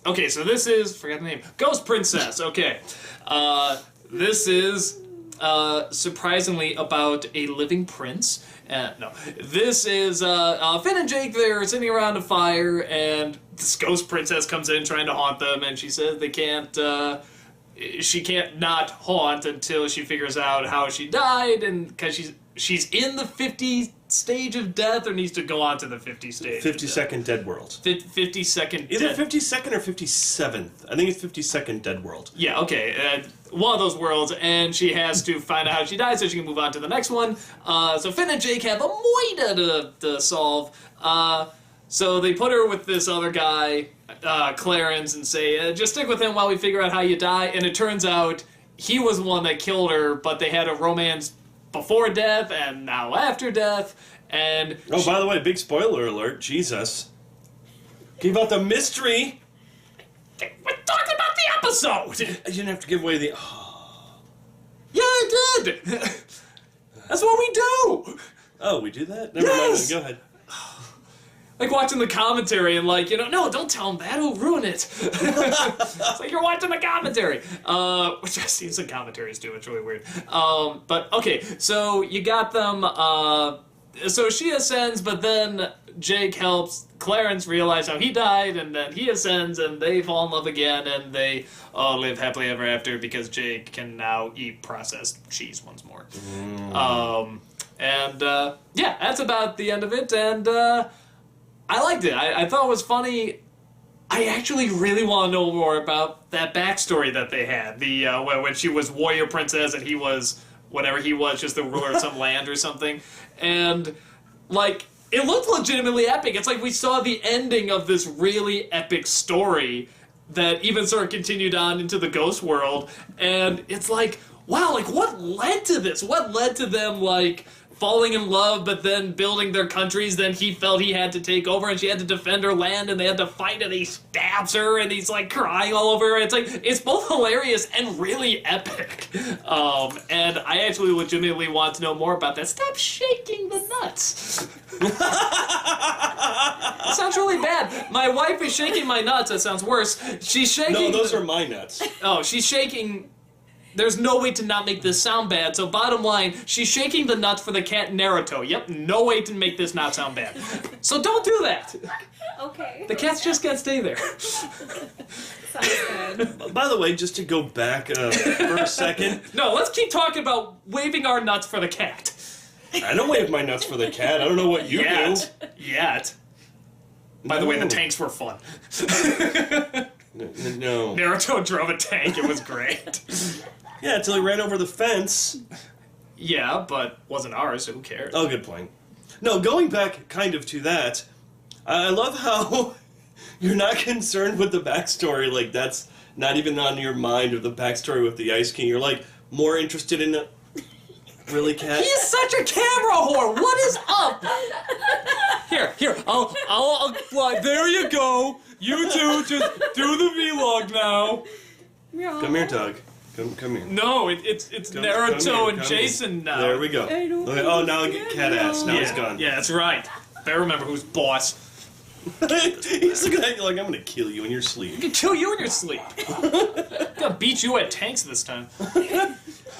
Okay, so this is, forgot the name, Ghost Princess, okay. This is, surprisingly about a living prince. No. This is, Finn and Jake, they're sitting around a fire, and this Ghost Princess comes in trying to haunt them, and she says she can't not haunt until she figures out how she died, and because she's in the 50 stage of death, or needs to go on to the 50 stage. 52nd Dead World. 52nd. Either 52nd or 57th. I think it's 52nd Dead World. Yeah, okay. One of those worlds, and she has to find out how she died so she can move on to the next one. So Finn and Jake have a moida to solve. So they put her with this other guy, Clarence, and say, just stick with him while we figure out how you die. And it turns out he was the one that killed her, but they had a romance before death and now after death. And by the way, big spoiler alert, Jesus. Give out the mystery! We're talking about the episode! You didn't have to give away the... Yeah, I did! That's what we do! Oh, we do that? Never mind, then. Go ahead. Like watching the commentary and no, don't tell him that, he'll ruin it. It's like you're watching the commentary. Which I've seen some commentaries do, it's really weird. But okay, so you got them, so she ascends, but then Jake helps Clarence realize how he died, and then he ascends, and they fall in love again, and they live happily ever after because Jake can now eat processed cheese once more. Yeah, that's about the end of it, and I liked it. I thought it was funny. I actually really want to know more about that backstory that they had. The when she was warrior princess and he was whatever he was, just the ruler of some land or something. And it looked legitimately epic. It's like we saw the ending of this really epic story that even sort of continued on into the ghost world. And it's like, wow, what led to this? What led to them falling in love, but then building their countries, then he felt he had to take over, and she had to defend her land, and they had to fight, and he stabs her, and he's, crying all over her. It's both hilarious and really epic. And I actually legitimately want to know more about that. Stop shaking the nuts. It sounds really bad. My wife is shaking my nuts. That sounds worse. She's shaking... No, those are my nuts. Oh, she's shaking... There's no way to not make this sound bad, so bottom line, she's shaking the nuts for the cat Naruto. Yep, no way to make this not sound bad. So don't do that! Okay. The cats just can't stay there. Sounds good. By the way, just to go back for a second... No, let's keep talking about waving our nuts for the cat. I don't wave my nuts for the cat. I don't know what you do. Yet. By the way, the tanks were fun. No. Naruto drove a tank, it was great. Yeah, until he ran over the fence. Yeah, but wasn't ours, so who cares? Oh, good point. No, going back kind of to that, I love how you're not concerned with the backstory. That's not even on your mind, of the backstory with the Ice King. You're, more interested in it. Really, Cat? He's such a camera whore! What is up? Here, I'll there you go. You two just do the vlog now. Come here, Doug. Come here. No, it's Naruto and Jason now. There we go. I don't Okay, oh, now I get cat ass. Now he's gone. Yeah, that's right. Better remember who's boss. He's looking at you like, I'm gonna kill you in your sleep. I can kill you in your sleep. I'm gonna beat you at tanks this time.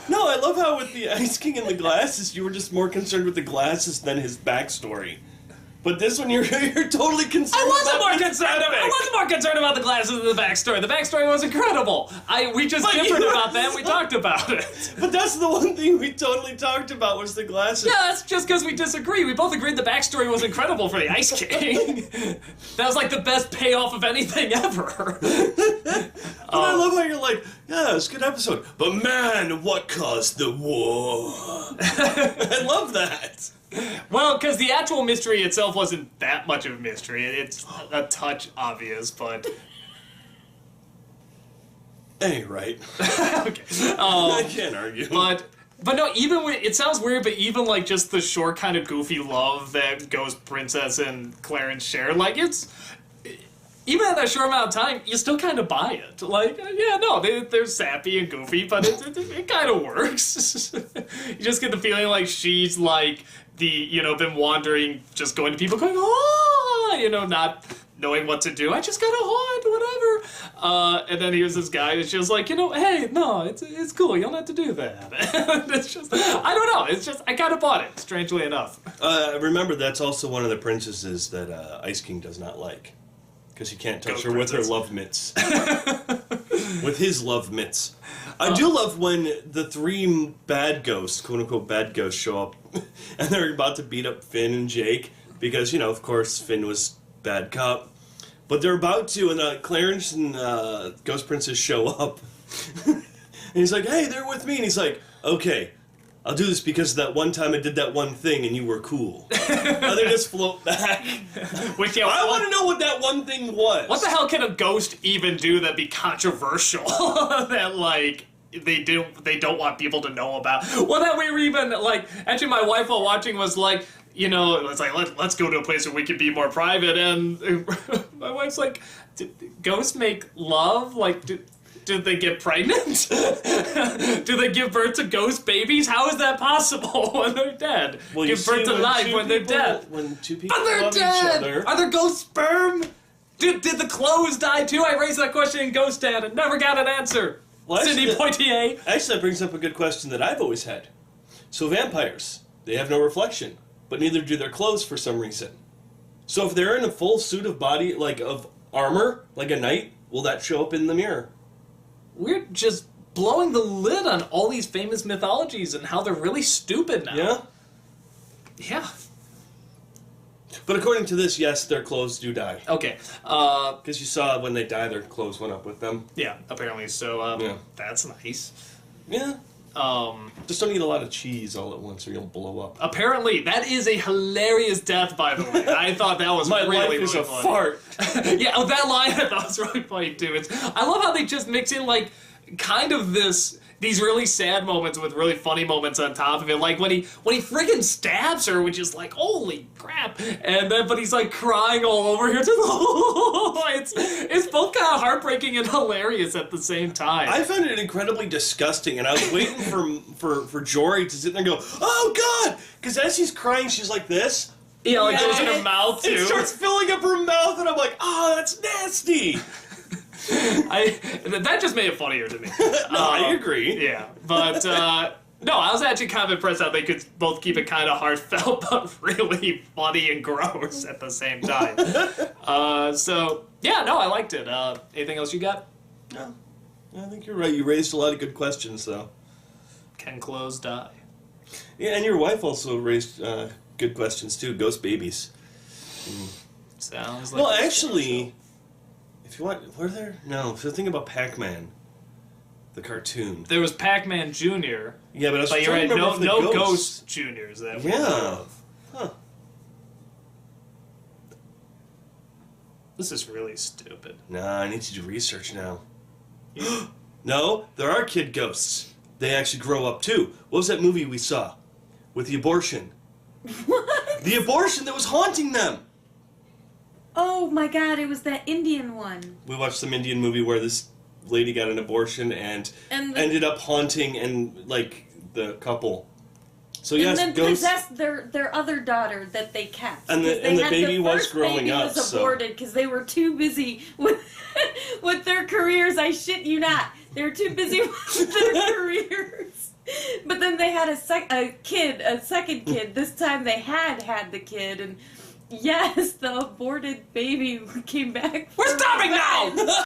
No, I love how with the Ice King and the glasses, you were just more concerned with the glasses than his backstory. But this one, you're totally concerned. I wasn't more concerned about the glasses than the backstory. The backstory was incredible. We just differed about that. We talked about it. But that's the one thing we totally talked about was the glasses. Yeah, that's just because we disagree. We both agreed the backstory was incredible for the Ice King. That was the best payoff of anything ever. But I love how you're like, yeah, it's a good episode. But man, what caused the war? I love that. Well, because the actual mystery itself wasn't that much of a mystery. It's a touch obvious, but... Hey, right. Okay. I can't argue. But no, even with... It sounds weird, but even, just the short kind of goofy love that Ghost Princess and Clarence share, it's... Even in that short amount of time, you still kind of buy it. Yeah, no, they're sappy and goofy, but it kind of works. You just get the feeling she's been wandering, just going to people going, not knowing what to do. I just got a haunt, And then he was this guy, and she was like, hey, no, it's cool. You don't have to do that. And it's just, I don't know. It's just, I kind of bought it, strangely enough. Remember, that's also one of the princesses that Ice King does not like. Because he can't touch Ghost her with her princess. love mitts. With his love mitts. I do love when the three bad ghosts, quote-unquote bad ghosts, show up. And they're about to beat up Finn and Jake. Because, of course, Finn was bad cop. But they're about to, and Clarence and Ghost Princess show up. And he's like, hey, they're with me. And he's like, okay, I'll do this because that one time I did that one thing and you were cool. And they just float back. Which, I want to know what that one thing was. What the hell can a ghost even do that'd be controversial? That, like, they don't want people to know about? Well, that we were even, like, actually my wife while watching was like, it's like, let's go to a place where we can be more private, and my wife's like, did ghosts make love? Like, did they get pregnant? Do they give birth to ghost babies? How is that possible when they're dead? Well, give birth to life when they're dead. When two people But they're love dead! each other. Are there ghost sperm? Did the clothes die too? I raised that question in Ghost Dad and never got an answer. Well, Sidney Poitier. Actually, that brings up a good question that I've always had. So vampires, they have no reflection, but neither do their clothes for some reason. So if they're in a full suit of body, like of armor, like a knight, will that show up in the mirror? We're just blowing the lid on all these famous mythologies and how they're really stupid now. Yeah? Yeah. But according to this, yes, their clothes do die. Okay. Because you saw when they die, their clothes went up with them. Yeah, apparently. So, Yeah. that's nice. Yeah. Just don't eat a lot of cheese all at once or you'll blow up. Apparently, that is a hilarious death, by the way. I thought that was My really, life really is a funny. fart. Yeah, that line I thought was really funny too. I love how they just mix in like kind of these really sad moments with really funny moments on top of it. Like when he friggin' stabs her, which is like holy crap, and then but he's like crying all over here. It's both kind of heartbreaking and hilarious at the same time. I found it incredibly disgusting, and I was waiting for Jory to sit there and go, "Oh God!" Because as she's crying, she's like this. Yeah, like Yeah, goes in her mouth too. It starts filling up her mouth, and I'm like, "Oh, that's nasty." That just made it funnier to me. No, I agree. Yeah, but no, I was actually kind of impressed how they could both keep it kind of heartfelt but really funny and gross at the same time. So yeah, no, I liked it. Anything else you got? No, I think you're right. You raised a lot of good questions, though. Can clothes die? Yeah, and your wife also raised good questions too. Ghost babies. Sounds like. Well, actually, if you want, were there? No. So think about Pac-Man, the cartoon. there was Pac-Man Jr. Yeah, but I was But you're trying right, to remember no if the Ghost Juniors that we know Yeah. of. Huh. This is really stupid. Nah, I need to do research now. No, there are kid ghosts. They actually grow up too. What was that movie we saw with the abortion? What? The abortion that was haunting them. Oh my god, it was that Indian one. We watched some Indian movie where this lady got an abortion and ended up haunting and like the couple. So yes, and then ghosts. possessed their other daughter that they kept. And the- 'Cause they and the had baby was first growing baby up, was so- aborted because they were too busy with with their careers. I shit you not. They were too busy with their careers. But then they had a second kid. This time they had the kid, and yes, the aborted baby came back. We're from stopping revenge. now!